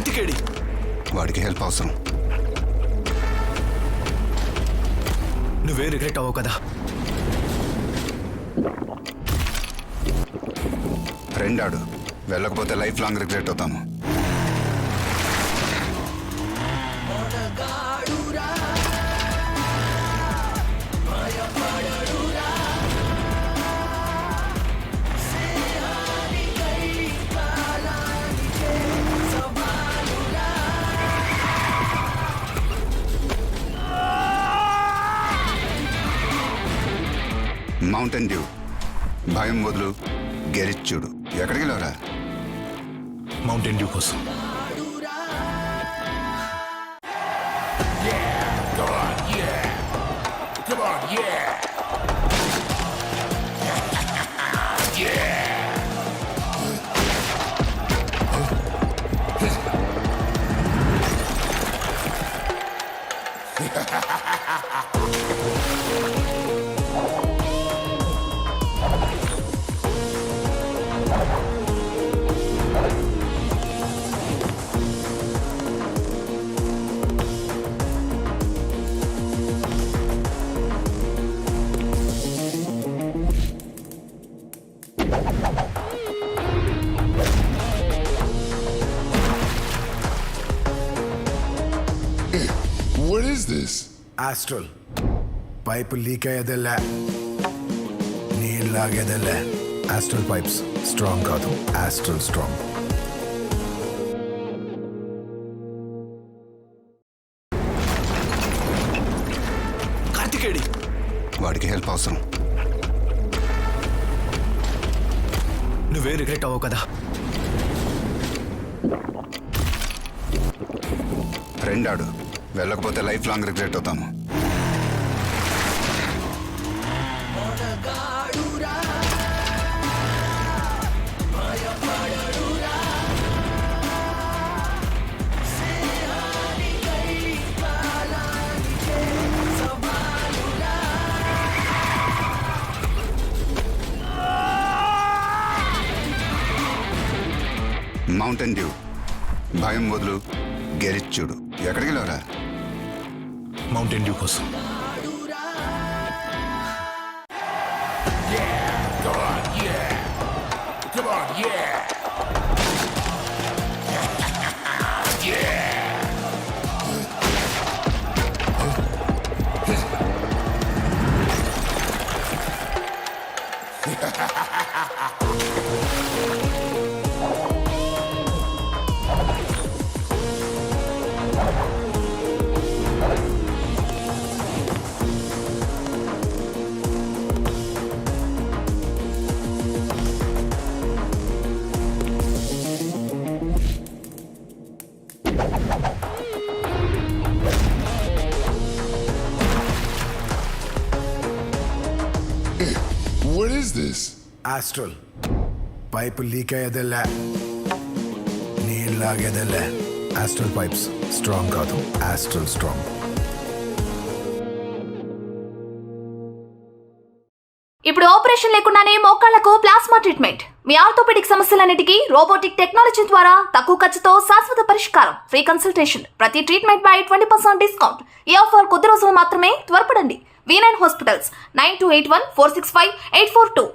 కార్తికేడి వాడికి హెల్ప్ అవసరం. నువ్వే రిగ్రెట్ అవ్వవు కదా? ఫ్రెండ్ ఆడు, వెళ్ళకపోతే లైఫ్ లాంగ్ రిగ్రెట్ అవుతాము. మౌంటైన్ డ్యూ, భయం వదులు, గెరిచ్చుడు. ఎక్కడికి వెళ్ళవరా? మౌంటైన్ డ్యూ కోసం. What is this? Astral pipe leak అయ్యేదెల్ల నీళ్ళు లాగేదెల్ల. ఆస్ట్రల్ పైప్స్ స్ట్రాంగ్ కాదు, ఆస్ట్రల్ స్ట్రాంగ్. కార్తికేడి వాడికి హెల్ప్ అవసరం. నువ్వే రిగ్రెట్ అవ్వవు కదా? ఫ్రెండ్ ఆడు, వెళ్ళకపోతే లైఫ్ లాంగ్ రిగ్రెట్ అవుతాము. మౌంటైన్ డ్యూ, భయం వదులు, గెరిచ్చుడు. ఎక్కడికి వెళ్ళవరా? మౌంటైన్ డ్యూ కోసం. What is this? Astral pipe leak అయ్యేదెల్ల నీళ్ళు లాగేదెల్ల. ఆస్ట్రల్ పైప్స్ స్ట్రాంగ్ కాదు, ఆస్ట్రల్ స్ట్రాంగ్. ఇప్పుడు ఆపరేషన్ లేకుండానే మోకాళ్లకు ప్లాస్మా ట్రీట్మెంట్. మీ ఆర్థోపెడిక్ సమస్యలన్నిటికీ రోబోటిక్ టెక్నాలజీ ద్వారా తక్కువ ఖర్చుతో శాశ్వత పరిష్కారం. Free consultation. ప్రతి ట్రీట్మెంట్ పై 20% డిస్కౌంట్. ఈ ఆఫర్ కొద్ది రోజులు మాత్రమే. త్వరపడండి. V9 hospitals 9281465842.